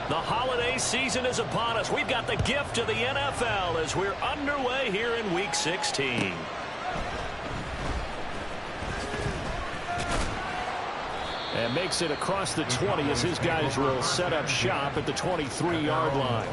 The holiday season is upon us. We've got the gift of the NFL as we're underway here in Week 16. And makes it across the 20 as his guys will set up shop at the 23-yard line.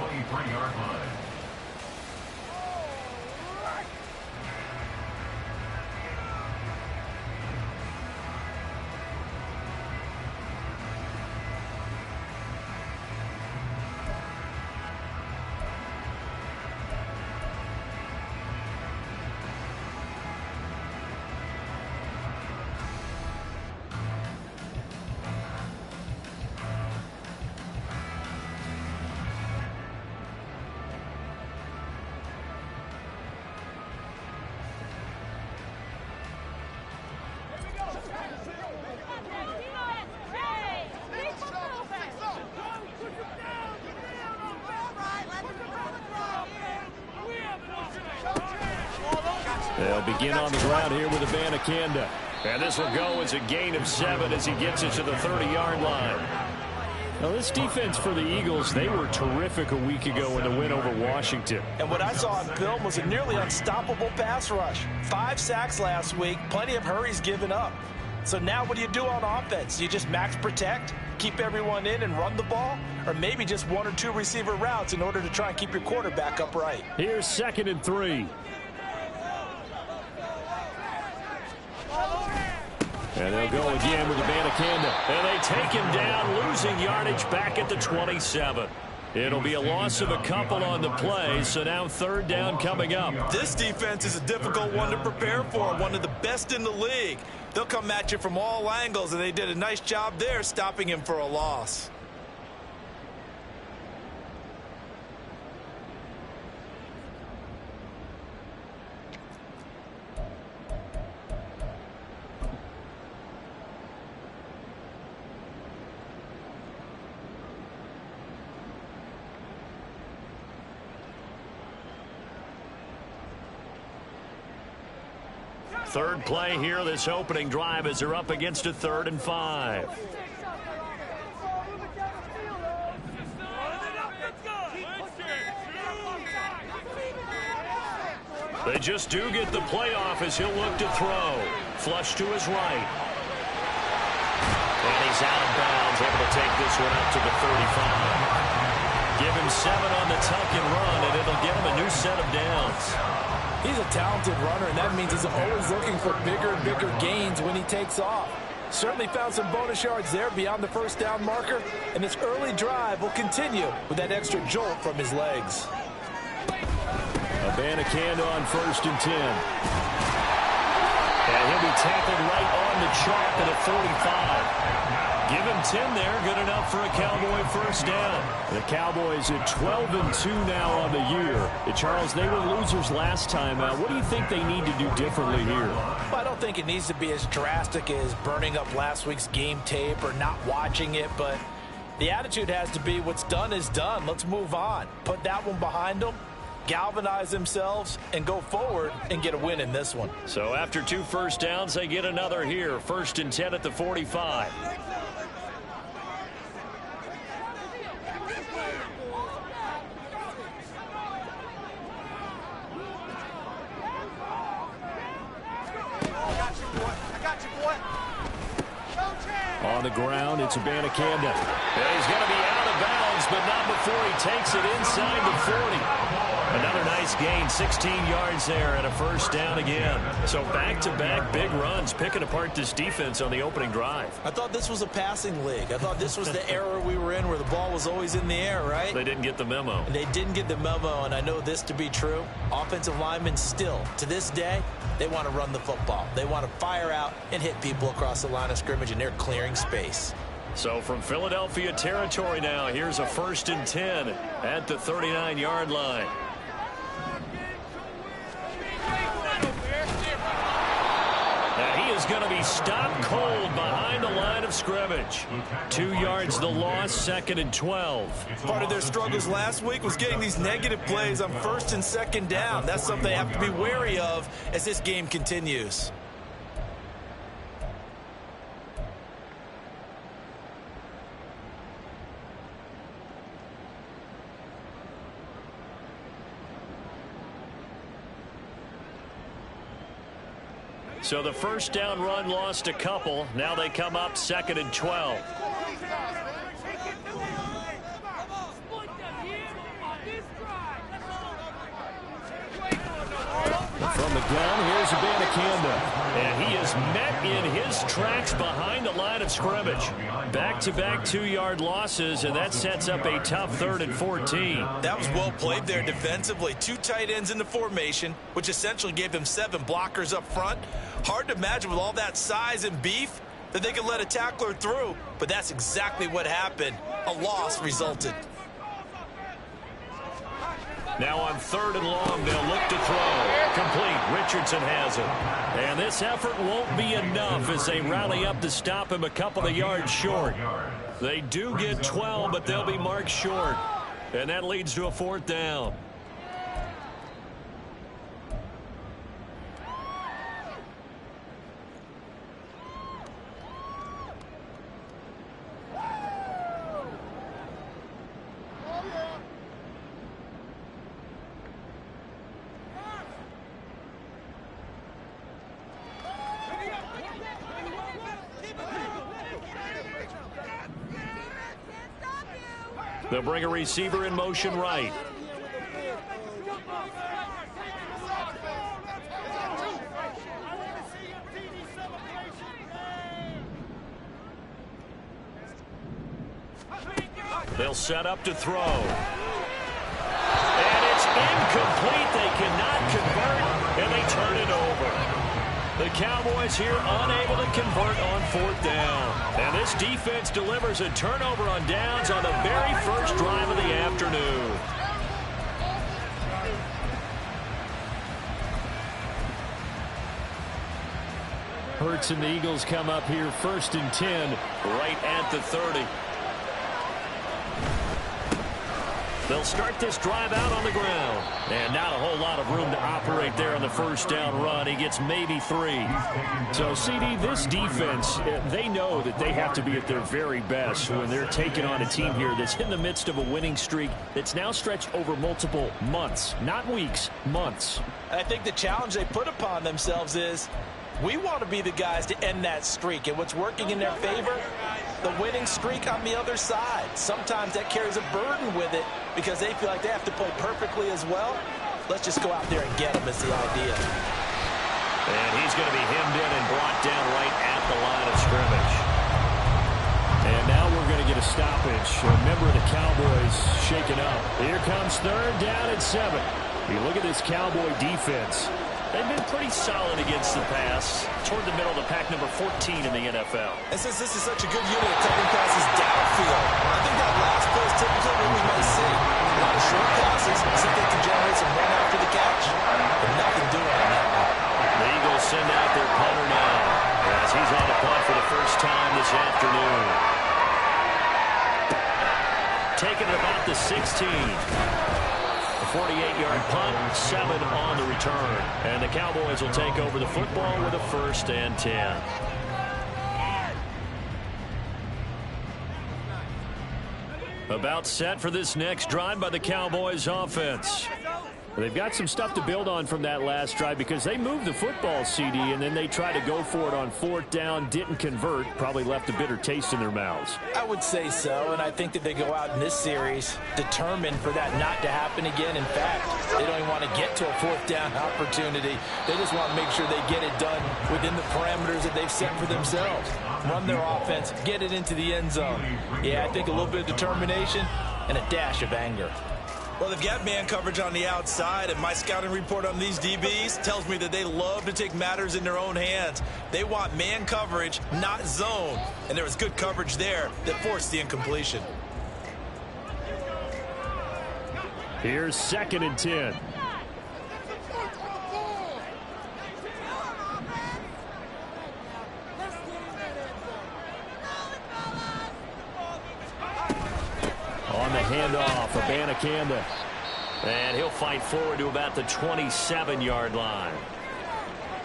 They'll begin on the ground here with Abanikanda. And this will go as a gain of 7 as he gets it to the 30-yard line. Now, this defense for the Eagles, they were terrific a week ago in the win over Washington. And what I saw on film was a nearly unstoppable pass rush. 5 sacks last week, plenty of hurries given up. So now what do you do on offense? You just max protect, keep everyone in and run the ball? Or maybe just 1 or 2 receiver routes in order to try and keep your quarterback upright? Here's 2nd and 3. And they'll go again with Abanikanda. And they take him down, losing yardage back at the 27. It'll be a loss of a couple on the play, so now 3rd down coming up. This defense is a difficult one to prepare for, one of the best in the league. They'll come at you from all angles, and they did a nice job there stopping him for a loss. Third play here, this opening drive, as they're up against a 3rd and 5. They just do get the playoff as he'll look to throw. Flush to his right. And he's out of bounds, able to take this one up to the 35. Give him 7 on the tuck and run, and it'll get him a new set of downs. He's a talented runner, and that means he's always looking for bigger and bigger gains when he takes off. Certainly found some bonus yards there beyond the 1st down marker, and this early drive will continue with that extra jolt from his legs. Abanikanda on 1st and 10. And he'll be tackled right on the chalk at a 45. Give him 10 there, good enough for a Cowboy 1st down. The Cowboys at 12-2 now on the year. And Charles, they were losers last time. What do you think they need to do differently here? Well, I don't think it needs to be as drastic as burning up last week's game tape or not watching it, but the attitude has to be what's done is done. Let's move on. Put that one behind them, galvanize themselves, and go forward and get a win in this one. So after 2 first downs, they get another here. 1st and 10 at the 45. On the ground, it's Abanikanda. He's going to be out of bounds, but not before he takes it inside the 40. Another nice gain, 16 yards there, and a 1st down again. So back-to-back big runs, picking apart this defense on the opening drive. I thought this was a passing league. I thought this was the era we were in where the ball was always in the air, right? They didn't get the memo. They didn't get the memo, and I know this to be true. Offensive linemen still, to this day, they want to run the football. They want to fire out and hit people across the line of scrimmage, and they're clearing space. So from Philadelphia territory now, here's a 1st and 10 at the 39-yard line. Now he is going to be stopped cold behind the line of scrimmage. 2 yards the loss, 2nd and 12. Part of their struggles last week was getting these negative plays on 1st and 2nd down. That's something they have to be wary of as this game continues. So the first down run lost a couple. Now they come up 2nd and 12. From the gun, here's Abanikanda. And he is met in his tracks behind the line of scrimmage. Back-to-back 2-yard losses, and that sets up a tough 3rd and 14. That was well played there defensively. 2 tight ends in the formation, which essentially gave them 7 blockers up front. Hard to imagine with all that size and beef that they could let a tackler through, but that's exactly what happened. A loss resulted. Now on 3rd and long, they'll look to throw. Complete. Richardson has it. And this effort won't be enough as they rally up to stop him a couple of yards short. They do get 12, but they'll be marked short. And that leads to a 4th down. They'll bring a receiver in motion right. They'll set up to throw. And it's incomplete. They cannot convert, and they turn it over. The Cowboys here unable to convert on 4th down. And this defense delivers a turnover on downs on the very first drive of the afternoon. Hurts and the Eagles come up here 1st and 10, right at the 30. They'll start this drive out on the ground. And not a whole lot of room to operate there on the first down run. He gets maybe 3. So, CD, this defense, they know that they have to be at their very best when they're taking on a team here that's in the midst of a winning streak that's now stretched over multiple months. Not weeks, months. I think the challenge they put upon themselves is we want to be the guys to end that streak. And what's working in their favor? The winning streak on the other side. Sometimes that carries a burden with it because they feel like they have to play perfectly as well. Let's just go out there and get them is the idea. And he's going to be hemmed in and brought down right at the line of scrimmage. And now we're going to get a stoppage. A member of the Cowboys shaken up. Here comes 3rd down and 7. You look at this Cowboy defense. They've been pretty solid against the pass. Toward the middle of the pack, number 14 in the NFL. And since this is such a good unit of taking passes downfield, I think that last play is typically what we may see. A lot of short passes, see if they can generate some run after the catch. But nothing doing on that one. The Eagles send out their punter now, as he's on the punt for the first time this afternoon. Taking it about the 16. 48-yard punt, 7 on the return. And the Cowboys will take over the football with a 1st and 10. About set for this next drive by the Cowboys offense. They've got some stuff to build on from that last drive because they moved the football, CD, and then they tried to go for it on 4th down, didn't convert, probably left a bitter taste in their mouths. I would say so, and I think that they go out in this series determined for that not to happen again. In fact, they don't even want to get to a 4th down opportunity. They just want to make sure they get it done within the parameters that they've set for themselves. Run their offense, get it into the end zone. Yeah, I think a little bit of determination and a dash of anger. Well, they've got man coverage on the outside, and my scouting report on these DBs tells me that they love to take matters in their own hands. They want man coverage, not zone, and there was good coverage there that forced the incompletion. Here's 2nd and 10. On the handoff, Abanikanda. And he'll fight forward to about the 27-yard line.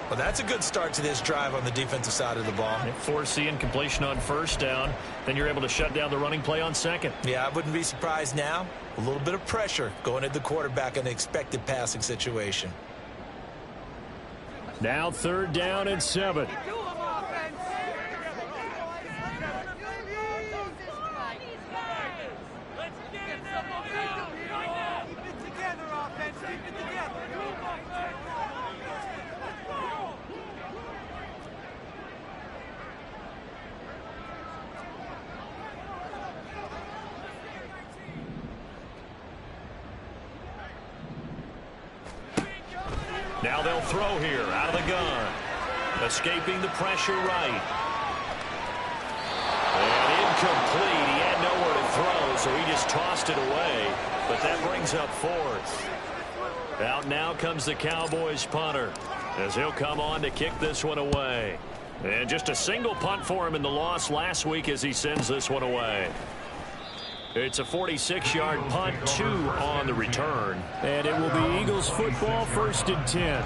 Well, that's a good start to this drive on the defensive side of the ball. Force the incompletion on 1st down. Then you're able to shut down the running play on 2nd. Yeah, I wouldn't be surprised now. A little bit of pressure going at the quarterback in an expected passing situation. Now 3rd down and 7. Now they'll throw here out of the gun. Escaping the pressure right. And incomplete. He had nowhere to throw, so he just tossed it away. But that brings up 4th. Out now comes the Cowboys punter, as he'll come on to kick this one away. And just a single punt for him in the loss last week as he sends this one away. It's a 46-yard punt, 2 on the return. And it will be Eagles football, 1st and 10.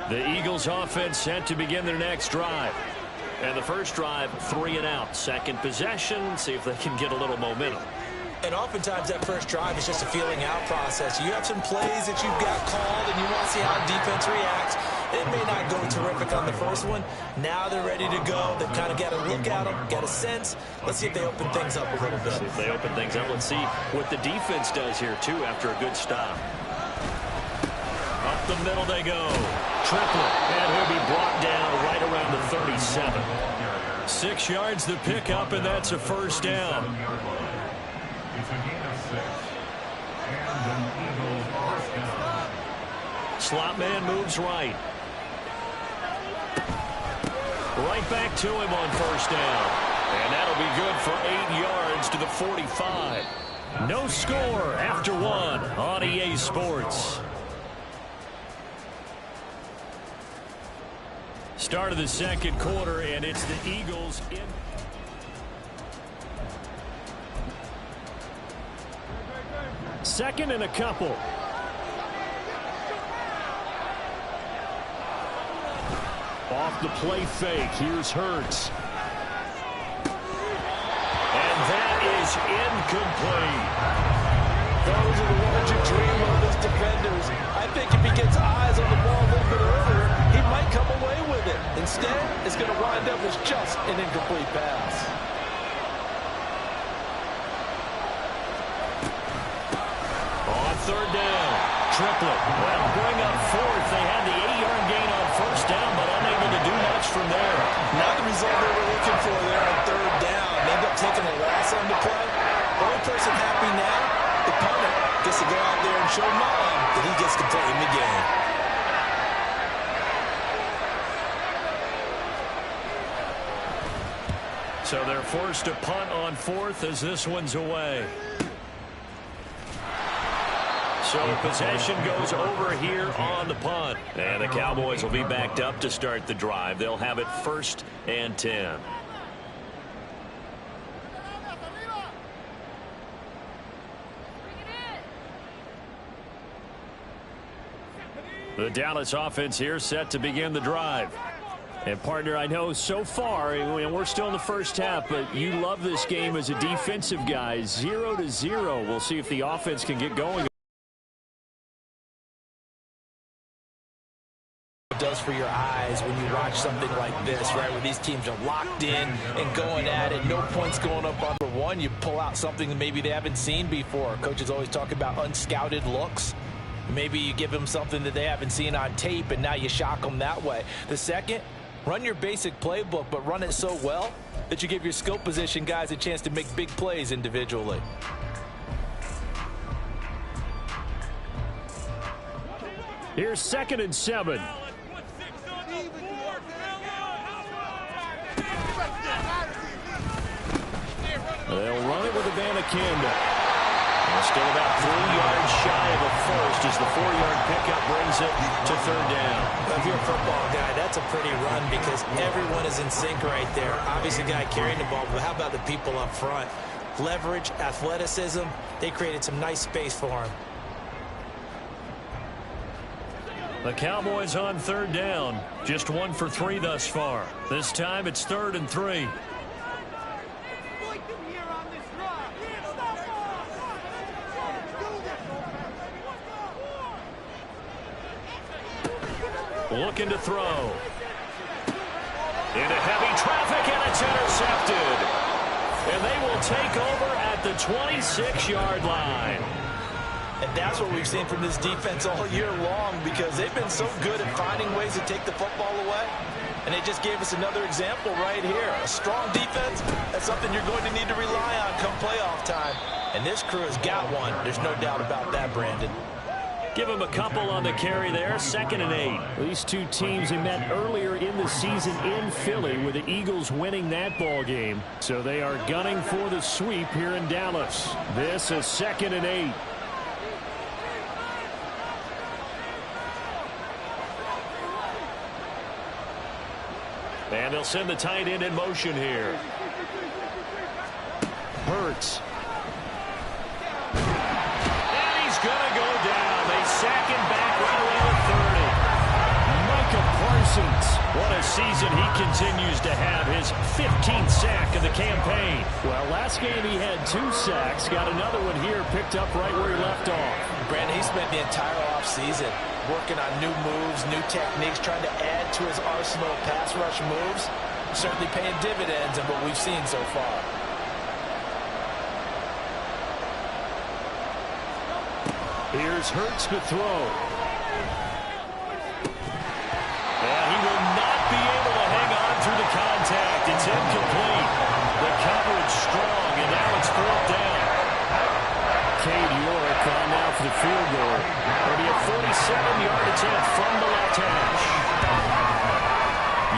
The Eagles offense set to begin their next drive. And the first drive, 3 and out. Second possession, see if they can get a little momentum. And oftentimes that first drive is just a feeling out process. You have some plays that you've got called and you want to see how defense reacts. It may not go terrific on the first one. Now they're ready to go. They've kind of got to look at them, get a sense. Let's see if they open things up a little bit. See if they open things up. Let's see what the defense does here, too, after a good stop. Up the middle they go. Triplett, and he'll be brought down right around the 37. 6 yards the pickup, and that's a 1st down. Slot man moves right. Right back to him on 1st down. And that'll be good for 8 yards to the 45. No score after 1 on EA Sports. Start of the second quarter, and it's the Eagles in. Second and a couple. Off the play fake. Here's Hurts. And that is incomplete. Those are the ones you dream of as defenders. I think if he gets eyes on the ball a little bit earlier, he might come away with it. Instead, it's going to wind up as just an incomplete pass. On 3rd down, Triplett. That'll bring up 4th. They had the 8-yard gain on 1st down, but unable to do much from there. Not the result they were looking for there on 3rd down. They end up taking a loss on the play. The only person happy now, the punter, gets to go out there and show Mom that he gets to play in the game. So they're forced to punt on 4th as this one's away. So possession goes over here on the punt. And the Cowboys will be backed up to start the drive. They'll have it 1st and 10. The Dallas offense here set to begin the drive. And, partner, I know so far, and we're still in the first half, but you love this game as a defensive guy. 0-0. We'll see if the offense can get going. It does for your eyes when you watch something like this, right, where these teams are locked in and going at it. No points going up on the one. You pull out something that maybe they haven't seen before. Coaches always talk about unscouted looks. Maybe you give them something that they haven't seen on tape, and now you shock them that way. The second, run your basic playbook, but run it so well that you give your skill position guys a chance to make big plays individually. Here's 2nd and 7. They'll run it with Abanikanda. Still about 3 yards shy of a first as the 4-yard pickup brings it to 3rd down. If you're a football guy, that's a pretty run because everyone is in sync right there. Obviously, the guy carrying the ball, but how about the people up front? Leverage, athleticism, they created some nice space for him. The Cowboys on 3rd down. Just 1 for 3 thus far. This time it's 3rd and 3. Looking to throw. Into heavy traffic, and it's intercepted. And they will take over at the 26-yard line. And that's what we've seen from this defense all year long, because they've been so good at finding ways to take the football away. And they just gave us another example right here. A strong defense, that's something you're going to need to rely on come playoff time. And this crew has got one. There's no doubt about that, Brandon. Give him a couple on the carry there. 2nd and 8. These two teams, they met earlier in the season in Philly with the Eagles winning that ball game. So they are gunning for the sweep here in Dallas. This is 2nd and 8. And they'll send the tight end in motion here. Hurts. And he's going to go down. They sack him back right around the 30. Micah Parsons. What a season he continues to have. His 15th sack of the campaign. Well, last game he had 2 sacks. Got another one here picked up right where he left off. Brandon, he spent the entire offseason working on new moves, new techniques, trying to add to his arsenal of pass rush moves. Certainly paying dividends in what we've seen so far. Here's Hurts to throw. And he will not be able to hang on through the contact. It's incomplete. The coverage strong, and now it's 4th down. Cade York on now for the field goal. It'll be a 47-yard attempt from the left hash.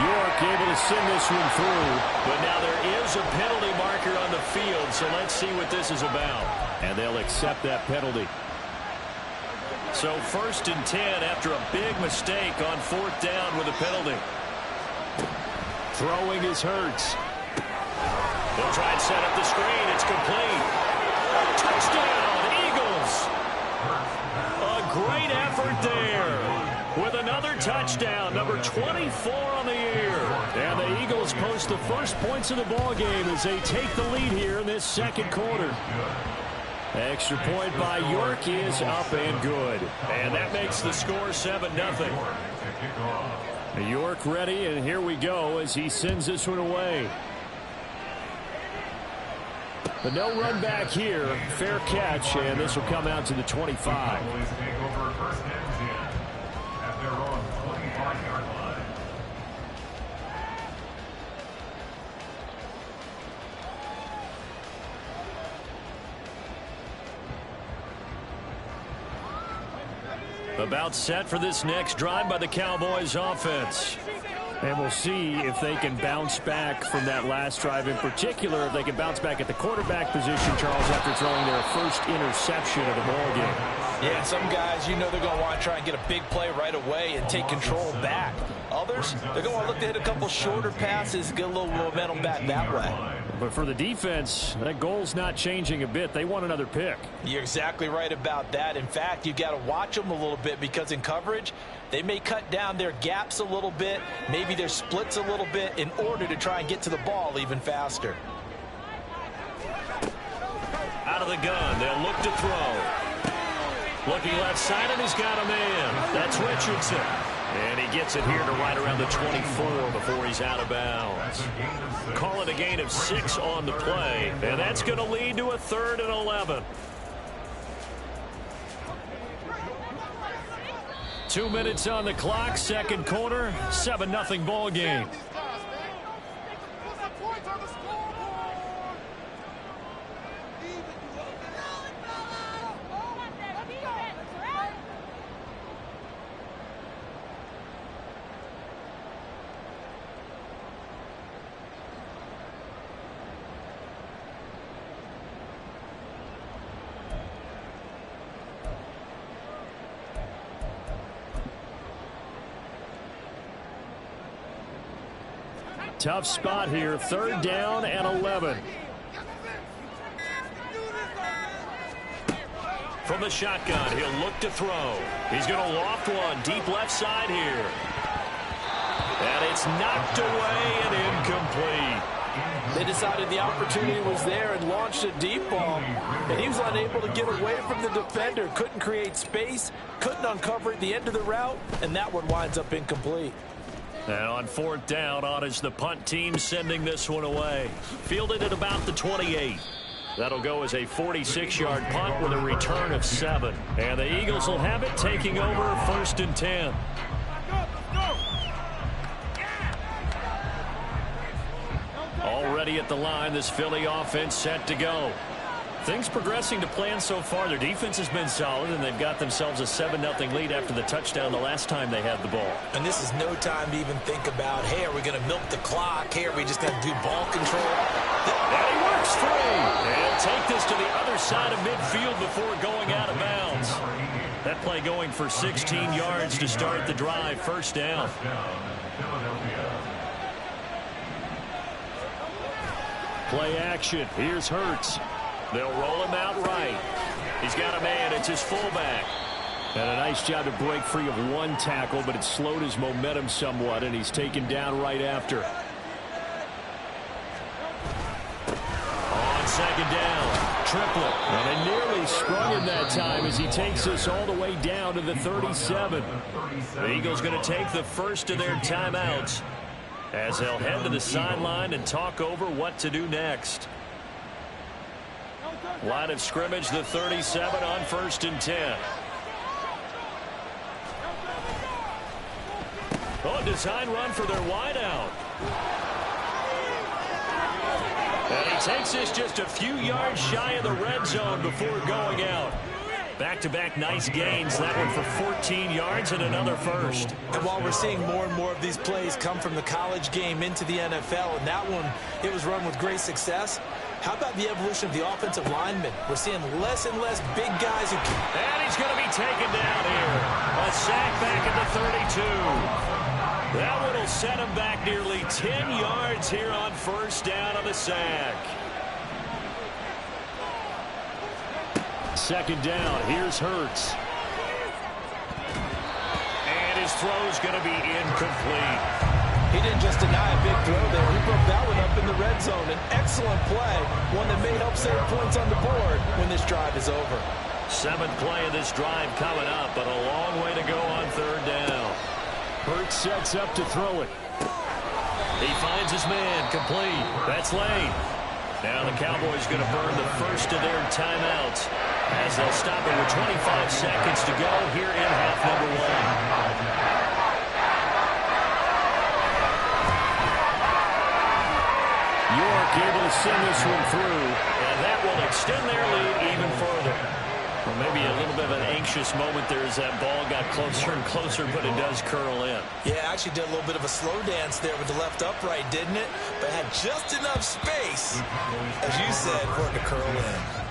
York able to send this one through. But now there is a penalty marker on the field, so let's see what this is about. And they'll accept that penalty. So 1st and 10 after a big mistake on 4th down with a penalty. Throwing is Hurts. They'll try and set up the screen. It's complete. Touchdown, Eagles. A great effort there with another touchdown, number 24 on the year. And the Eagles post the first points of the ball game as they take the lead here in this 2nd quarter. Extra point by York is up and good. And that makes the score 7-0. York ready, and here we go as he sends this one away. But no run back here. Fair catch, and this will come out to the 25. About set for this next drive by the Cowboys offense. And we'll see if they can bounce back from that last drive, in particular if they can bounce back at the quarterback position, Charles, after throwing their first interception of the ball game. Yeah, some guys, you know they're going to want to try and get a big play right away and take control back. Others, they're going to look to hit a couple shorter passes, get a little momentum back that way. But for the defense, that goal's not changing a bit. They want another pick. You're exactly right about that. In fact, you got to watch them a little bit, because in coverage, they may cut down their gaps a little bit, maybe their splits a little bit, in order to try and get to the ball even faster. Out of the gun, they'll look to throw. Looking left side, and he's got a man. That's Richardson. And he gets it here to right around the 24 before he's out of bounds. Call it a gain of 6 on the play, and that's going to lead to a 3rd and 11. 2 minutes on the clock, 2nd quarter, 7-0 ball game. Tough spot here, 3rd down and 11. From the shotgun, he'll look to throw. He's going to loft one deep left side here. And it's knocked away and incomplete. They decided the opportunity was there and launched a deep ball, and he was unable to get away from the defender. Couldn't create space, couldn't uncover at the end of the route, and that one winds up incomplete. And on fourth down, on is the punt team sending this one away. Fielded at about the 28. That'll go as a 46-yard punt with a return of 7. And the Eagles will have it, taking over first and 10. Already at the line, this Philly offense set to go. Things progressing to plan so far. Their defense has been solid, and they've got themselves a 7-0 lead after the touchdown the last time they had the ball. And this is no time to even think about, hey, are we going to milk the clock? Hey, are we just going to do ball control? And he works free. And take this to the other side of midfield before going out of bounds. That play going for 16 yards to start the drive. First down. Play action. Here's Hurts. They'll roll him out right. He's got a man. It's his fullback. And a nice job to break free of one tackle, but it slowed his momentum somewhat, and he's taken down right after. On second down, Triplett. And it nearly sprung him that time as he takes us all the way down to the 37. The Eagles going to take the first of their timeouts as they'll head to the sideline and talk over what to do next. Line of scrimmage, the 37 on first and 10. Oh, design run for their wideout. And he takes this just a few yards shy of the red zone before going out. Back-to-back nice gains. That one for 14 yards and another first. And while we're seeing more and more of these plays come from the college game into the NFL, and that one, it was run with great success, how about the evolution of the offensive linemen? We're seeing less and less big guys who can... And he's going to be taken down here. A sack back at the 32. That one will set him back nearly 10 yards here on first down on the sack. Second down, here's Hurts. And his throw's going to be incomplete. He didn't just deny a big throw there. He broke that one up in the red zone. An excellent play, one that may help save points on the board when this drive is over. 7th play of this drive coming up, but a long way to go on third down. Hurts sets up to throw it. He finds his man, complete. That's Lane. Now the Cowboys going to burn the first of their timeouts as they'll stop it with 25 seconds to go here in half number 1. York able to send this one through, and that will extend their lead even further. Well, maybe a little bit of an anxious moment there as that ball got closer and closer, but it does curl in. Yeah, actually did a little bit of a slow dance there with the left upright, didn't it? But had just enough space, as you said, for it to curl in.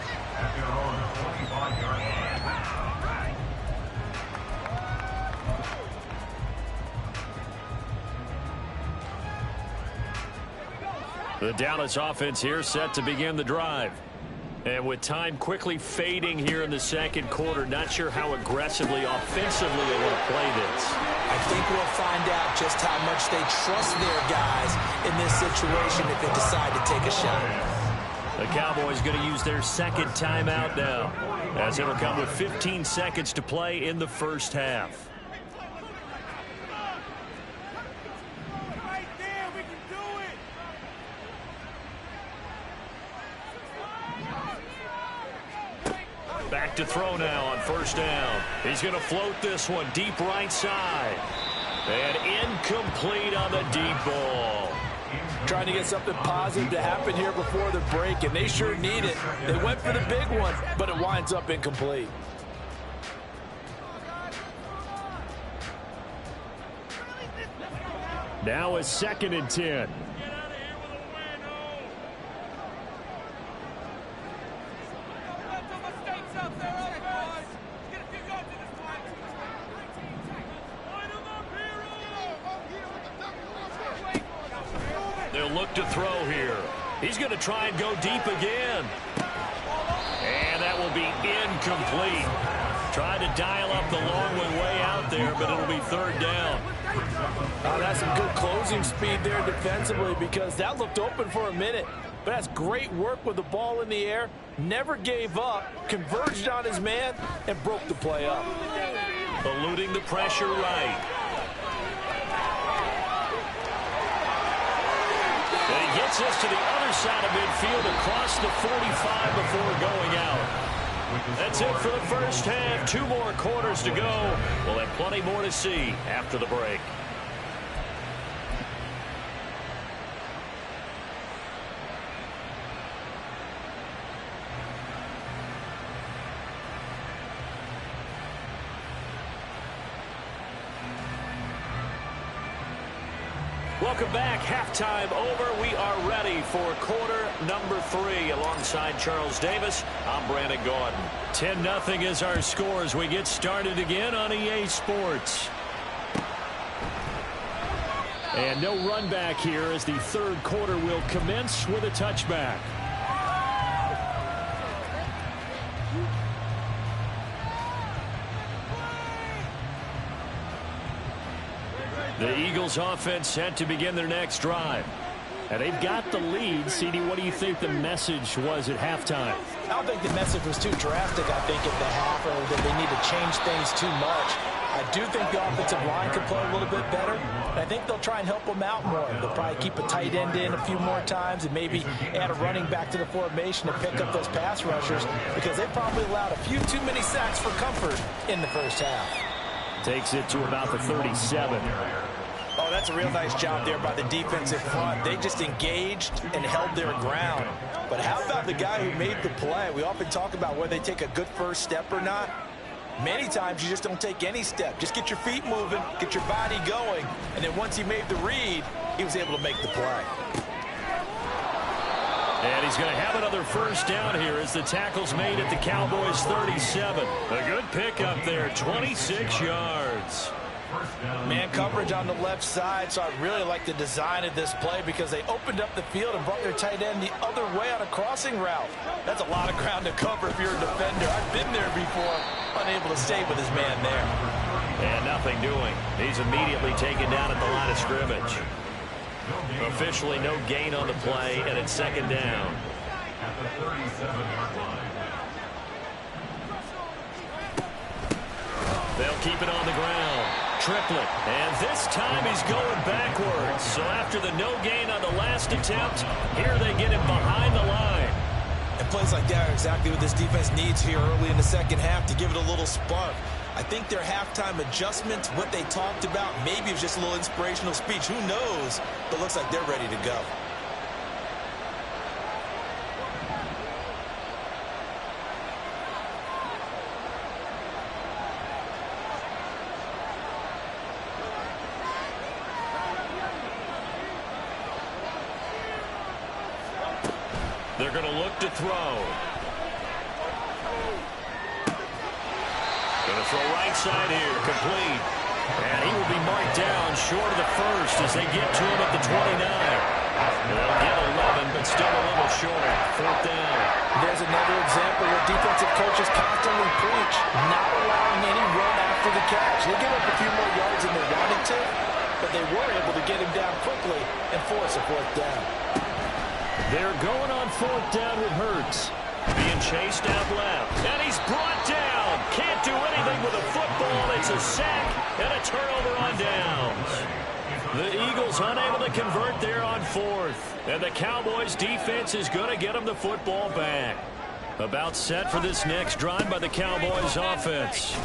The Dallas offense here set to begin the drive. And with time quickly fading here in the second quarter, not sure how aggressively, offensively they want to play this. I think we'll find out just how much they trust their guys in this situation if they decide to take a shot. The Cowboys going to use their second timeout now, as it'll come with 15 seconds to play in the first half. Back to throw now on first down. He's going to float this one deep right side. And incomplete on the deep ball. Trying to get something positive to happen here before the break, and they sure need it. They went for the big one, but it winds up incomplete. Now a 2nd and 10. They'll look to throw here. He's going to try and go deep again. And that will be incomplete. Tried to dial up the long one way out there, but it'll be third down. That's some good closing speed there defensively because that looked open for a minute. But that's great work with the ball in the air. Never gave up, converged on his man, and broke the play up. Eluding the pressure right. And he gets us to the other side of midfield across the 45 before going out. That's it for the first half. 2 more quarters to go. We'll have plenty more to see after the break. Welcome back. Halftime over. We are ready for quarter number 3. Alongside Charles Davis, I'm Brandon Gaudin. 10-0 is our score as we get started again on EA Sports. And no run back here as the third quarter will commence with a touchback. The Eagles offense set to begin their next drive. And they've got the lead. CD, what do you think the message was at halftime? I don't think the message was too drastic, I think, at the half, or that they need to change things too much. I do think the offensive line could play a little bit better. I think they'll try and help them out more. They'll probably keep a tight end in a few more times and maybe add a running back to the formation to pick up those pass rushers because they probably allowed a few too many sacks for comfort in the first half. Takes it to about the 37. Oh, that's a real nice job there by the defensive front. They just engaged and held their ground. But how about the guy who made the play? We often talk about whether they take a good first step or not. Many times you just don't take any step. Just get your feet moving, get your body going, and then once he made the read, he was able to make the play. And he's going to have another first down here as the tackle's made at the Cowboys' 37. A good pickup there, 26 yards. Man coverage on the left side, so I really like the design of this play because they opened up the field and brought their tight end the other way on a crossing route. That's a lot of ground to cover if you're a defender. I've been there before, unable to stay with his man there. And nothing doing. He's immediately taken down at the line of scrimmage. Officially no gain on the play, and it's second down. They'll keep it on the ground. Triplet, and this time he's going backwards. So after the no gain on the last attempt, here they get him behind the line. And plays like that are exactly what this defense needs here early in the second half to give it a little spark. I think their halftime adjustments, what they talked about, maybe it was just a little inspirational speech. Who knows? But looks like they're ready to go. They're going to look to throw. Going to throw right side here, complete. And he will be marked down short of the first as they get to him at the 29. They'll get 11, but still a little short. Fourth down. There's another example where defensive coaches constantly preach, not allowing any run after the catch. They give up a few more yards than they wanted to, but they were able to get him down quickly and force a fourth down. They're going on fourth down with Hurts. Being chased out left. And he's brought down. Can't do anything with a football. It's a sack and a turnover on downs. The Eagles unable to convert there on fourth. And the Cowboys defense is going to get them the football back. About set for this next drive by the Cowboys offense.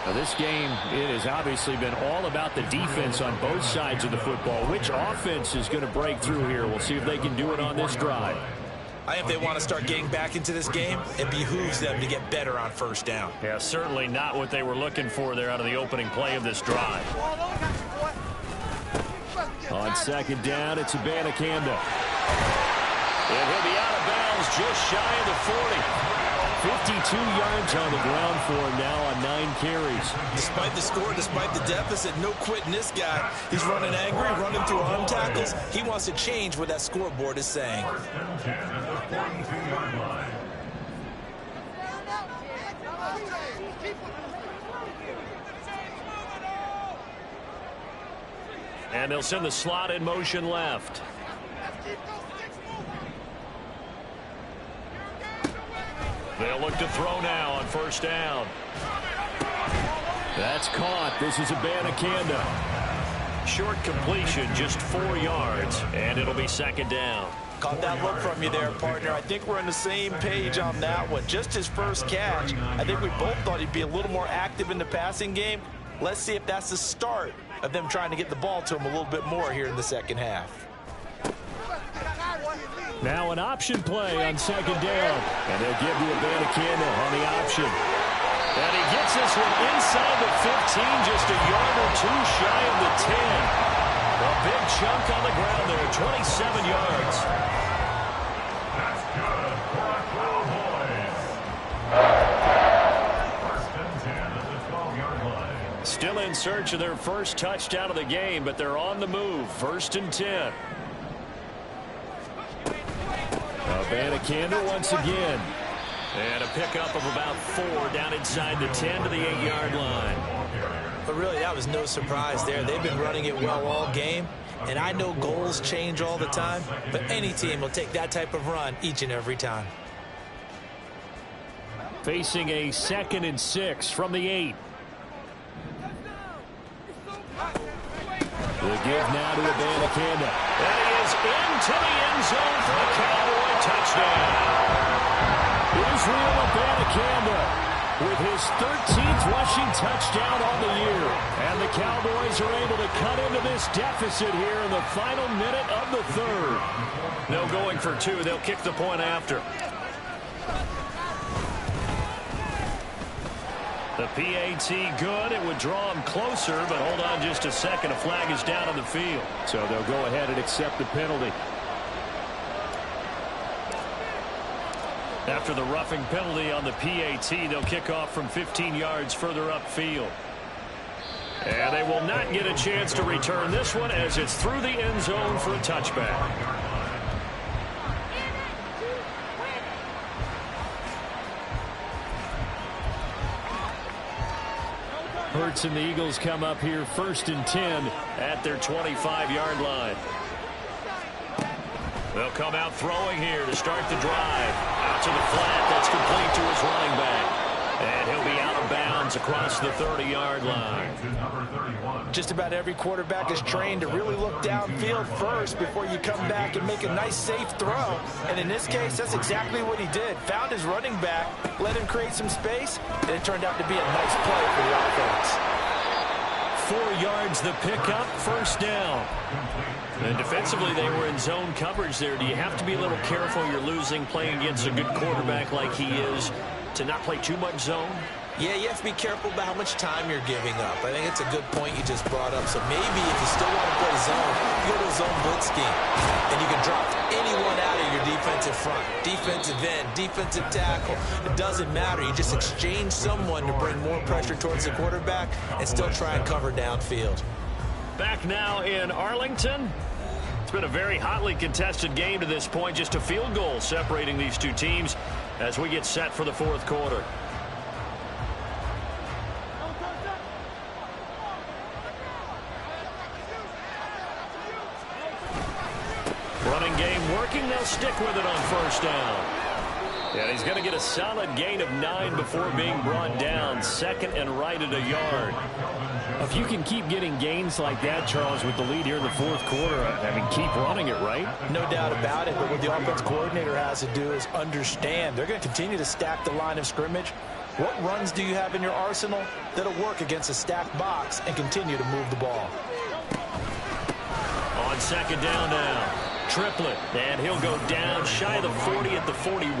Now this game, it has obviously been all about the defense on both sides of the football. Which offense is going to break through here? We'll see if they can do it on this drive. I think if they want to start getting back into this game, it behooves them to get better on first down. Yeah, certainly not what they were looking for there out of the opening play of this drive. On second down, it's Abanikanda. And he'll be out of bounds just shy of the 40. 52 yards on the ground for him now on 9 carries. Despite the score, despite the deficit, no quitting this guy. He's running angry, running through arm tackles. He wants to change what that scoreboard is saying. And they'll send the slot in motion left. They'll look to throw now on first down. That's caught. This is Abanikanda. Short completion, just 4 yards, and it'll be second down. Caught that look from you there, partner. I think we're on the same page on that one. Just his first catch. I think we both thought he'd be a little more active in the passing game. Let's see if that's the start of them trying to get the ball to him a little bit more here in the second half. Now an option play on second down. And they'll give you Abanikanda on the option. And he gets this one inside the 15, just a yard or two shy of the 10. A big chunk on the ground there, 27 yards. That's good for a Cowboys. First and 10 at the 12-yard line. Still in search of their first touchdown of the game, but they're on the move. First and 10. Abanikanda once again. And a pickup of about 4 down inside the 10 to the 8-yard line. But really, that was no surprise there. They've been running it well all game. And I know goals change all the time, but any team will take that type of run each and every time. Facing a 2nd and 6 from the 8. The give now to Abanikanda. And he is into the end zone for a Cowboy touchdown. Israel Abanikanda with his 13th rushing touchdown on the year. And the Cowboys are able to cut into this deficit here in the final minute of the third. No going for 2. They'll kick the point after. The PAT good. It would draw him closer, but hold on just a second. A flag is down on the field. So they'll go ahead and accept the penalty. After the roughing penalty on the PAT, they'll kick off from 15 yards further upfield. And they will not get a chance to return this one as it's through the end zone for a touchback. Hurts and the Eagles come up here first and 10 at their 25-yard line. They'll come out throwing here to start the drive. Out to the flat. That's complete to his running back. And he'll be out of bounds across the 30-yard line. Just about every quarterback is trained to really look downfield first before you come back and make a nice, safe throw. And in this case, that's exactly what he did. Found his running back, let him create some space, and it turned out to be a nice play for the offense. 4 yards the pickup, first down. And defensively, they were in zone coverage there. Do you have to be a little careful? You're losing playing against a good quarterback like he is to not play too much zone? Yeah, you have to be careful about how much time you're giving up. I think it's a good point you just brought up. So maybe if you still want to play zone, you go to a zone blitz scheme. And you can drop anyone out of your defensive front. Defensive end, defensive tackle. It doesn't matter. You just exchange someone to bring more pressure towards the quarterback and still try and cover downfield. Back now in Arlington. It's been a very hotly contested game to this point. Just a field goal separating these two teams as we get set for the fourth quarter. Running game working. They'll stick with it on first down. And he's going to get a solid gain of 9 before being brought down. 2nd and right at a yard. If you can keep getting gains like that, Charles, with the lead here in the fourth quarter, I mean, keep running it, right? No doubt about it, but what the offense coordinator has to do is understand they're going to continue to stack the line of scrimmage. What runs do you have in your arsenal that'll work against a stacked box and continue to move the ball? On second down now. Triplett, and he'll go down shy of the 40 at the 41.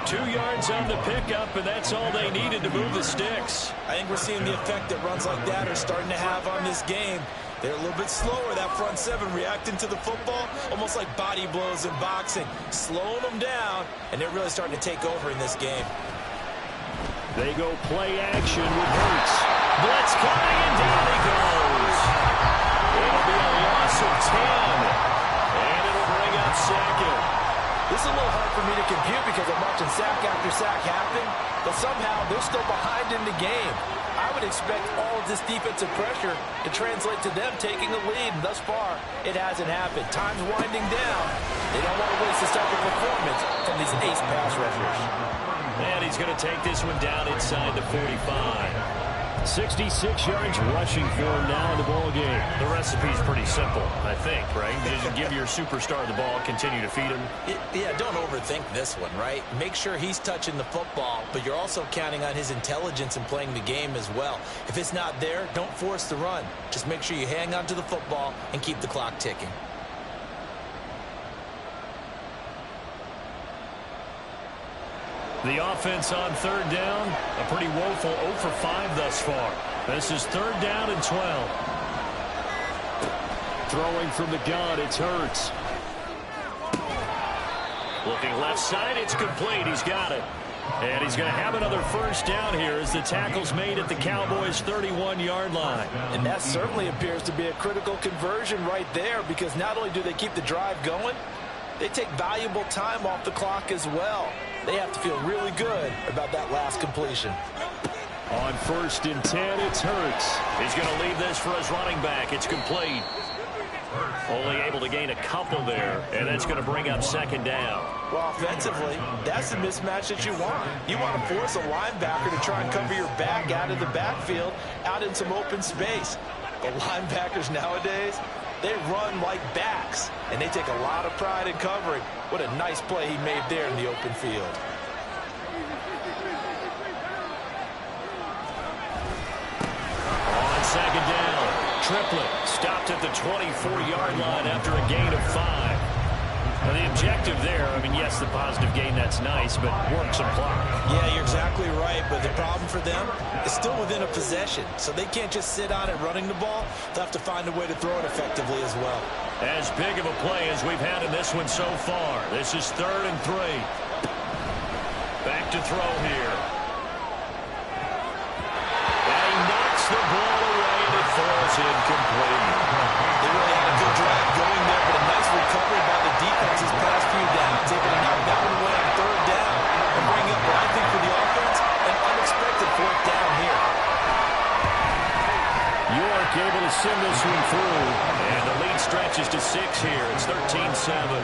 2 yards on the pickup, and that's all they needed to move the sticks. I think we're seeing the effect that runs like that are starting to have on this game. They're a little bit slower, that front seven, reacting to the football, almost like body blows in boxing, slowing them down, and they're really starting to take over in this game. They go play action with Hurts. Blitz coming, and down he goes. It'll be a loss of 10. And it'll bring up second. This is a little hard for me to compute because I'm watching sack after sack happen, but somehow they're still behind in the game. I would would expect all of this defensive pressure to translate to them taking a lead. And thus far, it hasn't happened. Time's winding down. They don't want to waste this type of performance from these ace pass rushers. And he's going to take this one down inside the 45. 66 yards rushing for him now in the ball game. The recipe's pretty simple, I think, right? Just give your superstar the ball, continue to feed him. Yeah, don't overthink this one, right? Make sure he's touching the football, but you're also counting on his intelligence in playing the game as well. If it's not there, don't force the run. Just make sure you hang on to the football and keep the clock ticking. The offense on third down, a pretty woeful 0 for 5 thus far. This is third down and 12. Throwing from the gun, it's Hurts. Looking left side, it's complete. He's got it. And he's going to have another first down here as the tackle's made at the Cowboys' 31-yard line. And that certainly appears to be a critical conversion right there, because not only do they keep the drive going, they take valuable time off the clock as well. They have to feel really good about that last completion. On first and 10, it's Hurts. He's going to leave this for his running back. It's complete. Only able to gain a couple there, and that's going to bring up second down. Well, offensively, that's the mismatch that you want. You want to force a linebacker to try and cover your back out of the backfield, out in some open space. The linebackers nowadays, they run like backs, and they take a lot of pride in covering. What a nice play he made there in the open field. On second down, Triplett stopped at the 24-yard line after a gain of 5. Now the objective there, I mean, yes, the positive gain, that's nice, but work some clock. Yeah, you're exactly right, but the problem for them is still within a possession, so they can't just sit on it running the ball. They'll have to find a way to throw it effectively as well. As big of a play as we've had in this one so far. This is third and 3. Back to throw here. And he knocks the ball away, and it falls incomplete. They really had a good drive going there, but a nice recovery by the defense this past few downs. Able to knock that one away on third down and bring up what I think for the offense, an unexpected fourth down here. York able to send this one through, and the lead stretches to 6 here. It's 13-7.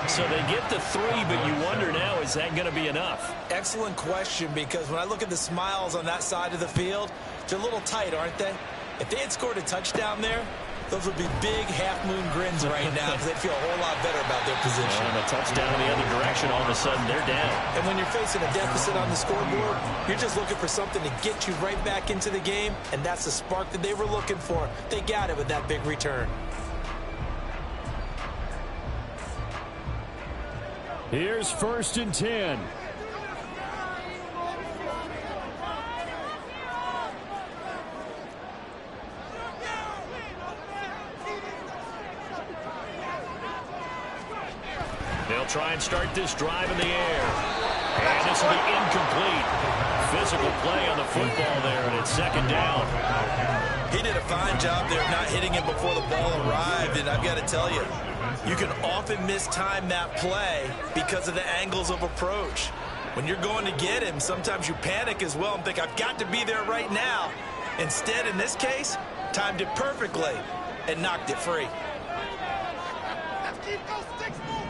So they get the 3, but you wonder now, is that going to be enough? Excellent question, because when I look at the smiles on that side of the field, they're a little tight, aren't they? If they had scored a touchdown there, those would be big half-moon grins right now, because they'd feel a whole lot better about their position. And a touchdown in the other direction, all of a sudden they're down. And when you're facing a deficit on the scoreboard, you're just looking for something to get you right back into the game, and that's the spark that they were looking for. They got it with that big return. Here's first and 10. They'll try and start this drive in the air. And this will be incomplete. Physical play on the football there, and it's second down. He did a fine job there of not hitting him before the ball arrived, and I've got to tell you, you can often mistime that play because of the angles of approach. When you're going to get him, sometimes you panic as well and think, I've got to be there right now. Instead, in this case, timed it perfectly and knocked it free. Let's keep those sticks moving.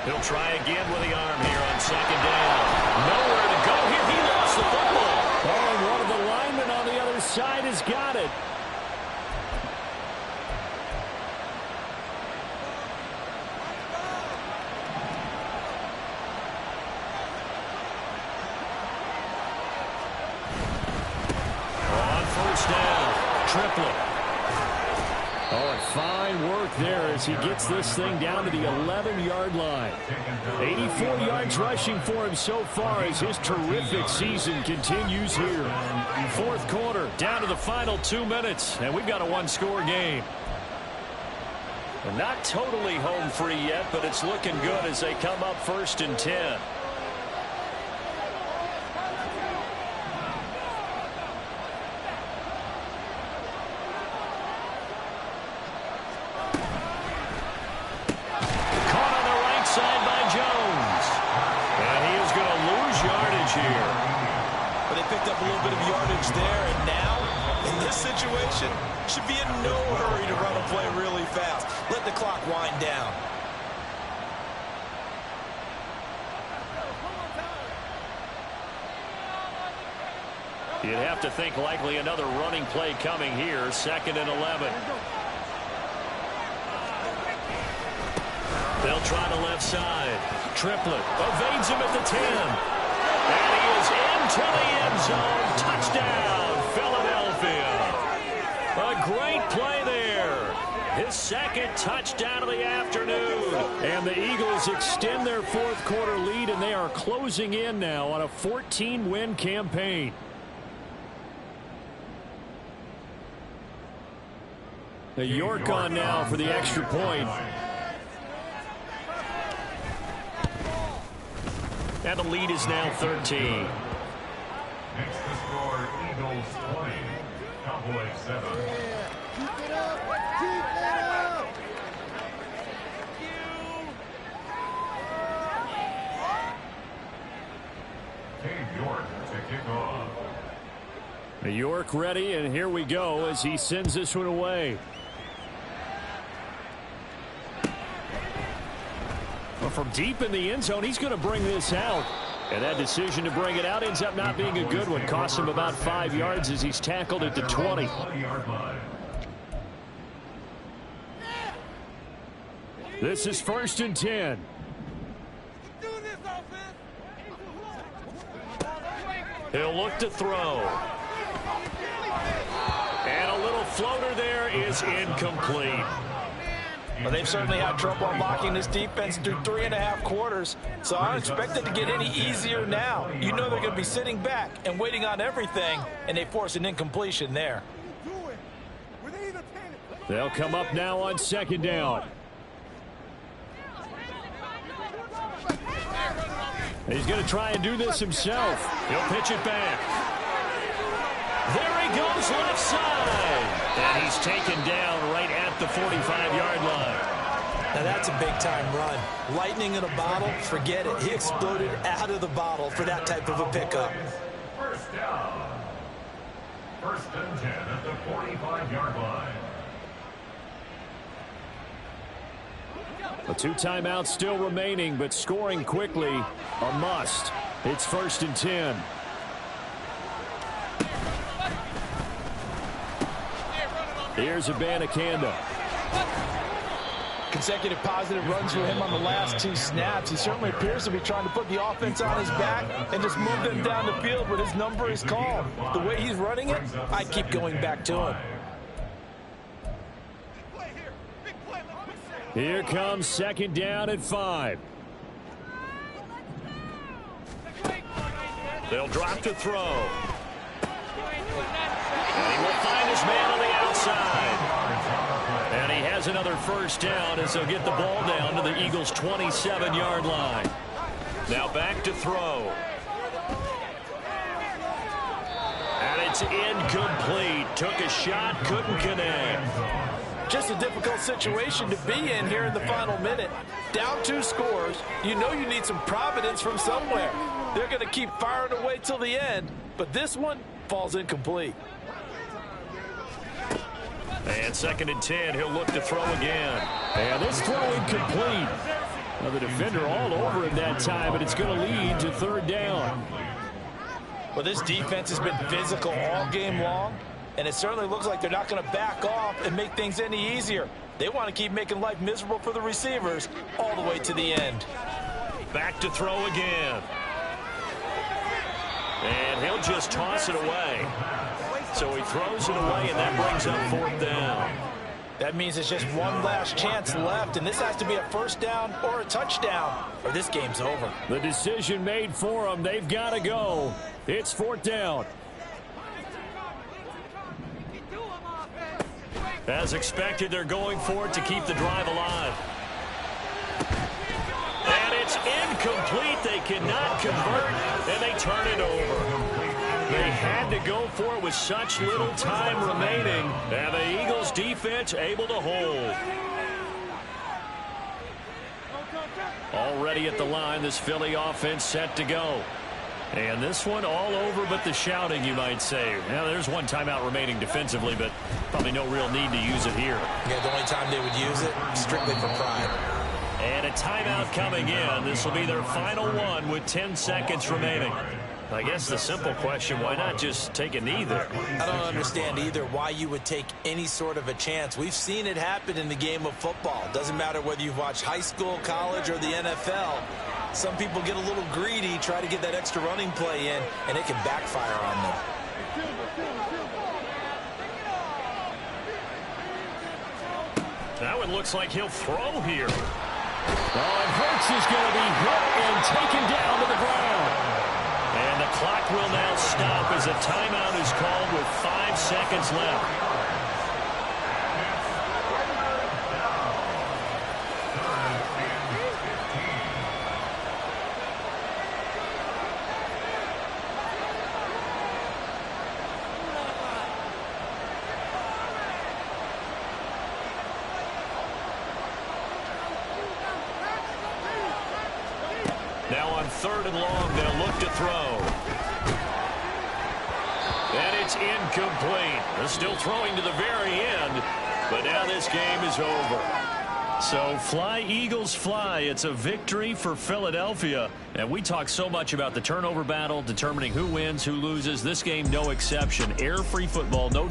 He'll try again with the arm here on second down. Nowhere to go here. He lost the football. Oh, and one of the linemen on the other side has got it. On first down, Triplett. Oh, and fine work there as he gets this thing down to the 11-yard line. 84 yards rushing for him so far as his terrific season continues here. Fourth quarter, down to the final 2 minutes, and we've got a one-score game. And not totally home free yet, but it's looking good as they come up first and 10. bit of yardage there, and now, in this situation, should be in no hurry to run a play really fast. Let the clock wind down. You'd have to think likely another running play coming here, 2nd and 11. They'll try the left side. Triplett evades him at the 10. And he is into the end zone. Touchdown, Philadelphia. A great play there. His 2nd touchdown of the afternoon. And the Eagles extend their 4th quarter lead, and they are closing in now on a 14-win campaign. The York on now for the extra point. And the lead is now 13. Next to score, Eagles 20, Cowboys 7. Keep it up! Keep it up! Cade York to kick off. The York ready, and here we go as he sends this one away. Well, from deep in the end zone, he's going to bring this out. And that decision to bring it out ends up not being a good one. Costs him about 5 yards as he's tackled at the 20. This is 1st and 10. He'll look to throw. And a little floater there is incomplete. Well, they've certainly had trouble unlocking this defense through 3.5 quarters, so I don't expect it to get any easier now. You know they're going to be sitting back and waiting on everything, and they force an incompletion there. They'll come up now on 2nd down. He's going to try and do this himself. He'll pitch it back. There he goes left side. And he's taken down right at the 45-yard line. Now that's a big-time run. Lightning in a bottle, forget it. He exploded out of the bottle for that type of a pickup. First down. 1st and 10 at the 45-yard line. A 2 timeouts still remaining, but scoring quickly a must. It's 1st and 10. Here's Abanikanda. Consecutive positive runs for him on the last 2 snaps. He certainly appears to be trying to put the offense on his back and just move them down the field when his number is called. The way he's running it, I keep going back to him. Here comes 2nd down at 5. They'll drop to throw. And he will find his man on the outside. And he has another 1st down as they'll get the ball down to the Eagles' 27-yard line. Now back to throw. And it's incomplete. Took a shot, couldn't connect. Just a difficult situation to be in here in the final minute. Down 2 scores. You know you need some providence from somewhere. They're going to keep firing away till the end, but this one falls incomplete. And 2nd and 10, he'll look to throw again. And this throw incomplete. Well, the defender all over him that time, but it's going to lead to 3rd down. Well, this defense has been physical all game long, and it certainly looks like they're not going to back off and make things any easier. They want to keep making life miserable for the receivers all the way to the end. Back to throw again. And he'll just toss it away. So he throws it away, and that brings up 4th down. That means it's just one last chance left, and this has to be a 1st down or a touchdown, or this game's over. The decision made for them. They've got to go. It's 4th down. As expected, they're going for it to keep the drive alive. And it's incomplete. They cannot convert, and they turn it over. They had to go for it with such little time remaining, and the Eagles defense able to hold. Already at the line, this Philly offense set to go. And this one all over but the shouting, you might say. Now, there's one timeout remaining defensively, but probably no real need to use it here. Yeah, the only time they would use it, strictly for pride. And a timeout coming in. This will be their final one with 10 seconds remaining. I guess the simple question, why not just take a knee there? I don't understand either why you would take any sort of a chance. We've seen it happen in the game of football. Doesn't matter whether you've watched high school, college, or the NFL. Some people get a little greedy, try to get that extra running play in, and it can backfire on them. That one looks like he'll throw here. Oh, and Hurts is going to be hit and taken down to the ground. And the clock will now stop as a timeout is called with 5 seconds left. Now on 3rd and long, they'll look to throw. And it's incomplete. They're still throwing to the very end, but now this game is over. So fly, Eagles, fly. It's a victory for Philadelphia. And we talk so much about the turnover battle, determining who wins, who loses. This game, no exception. Air-free football, no